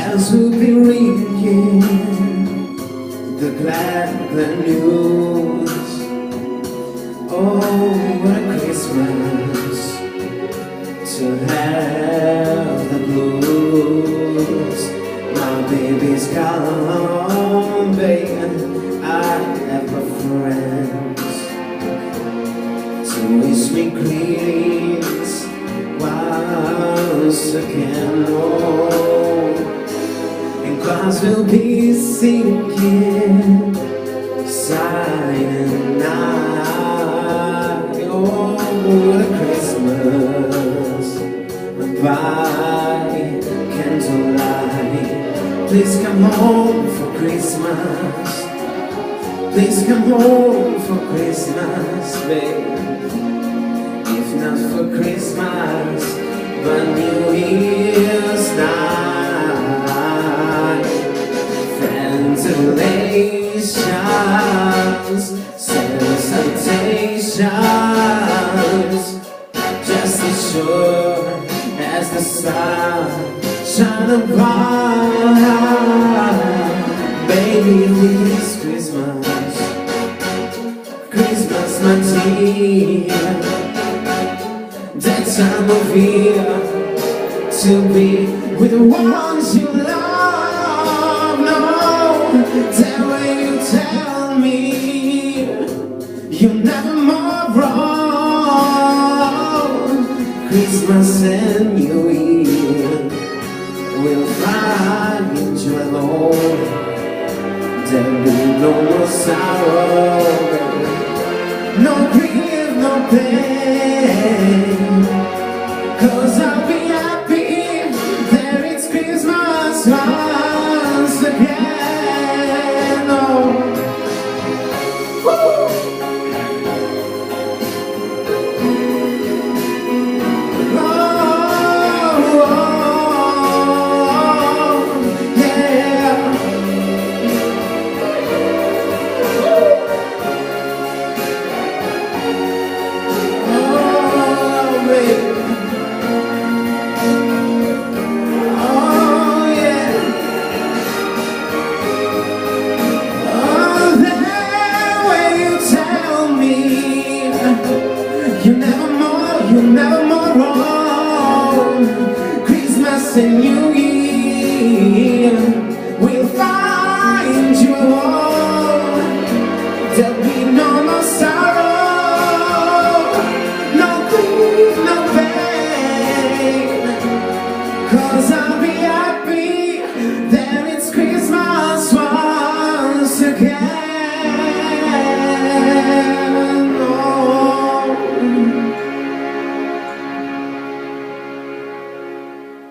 bells will be ringing, the glad news. Oh, what a Christmas to have the blues. My baby's gone, baby, I have my friends to wish me greetings once again. Oh, and clouds will be sinking, silent night. Oh, what a Christmas by candlelight. Please come home for Christmas. Please come home for Christmas, babe. If not for Christmas, but New Year's night. Friends and relations, salutations, just as sure as the sun shine upon. Baby, this Christmas, Christmas, my dear, that time of year to be with the ones you love. No, that way you tell me you're never more wrong. Christmas and New Year will find you alone. There'll be no more sorrow, no grief, no pain, 'cause I'll be happy that it's Christmas once again. Oh. You're never more wrong. Christmas and New Year will find you alone. There'll be no more sorrow, no grief, no pain, 'cause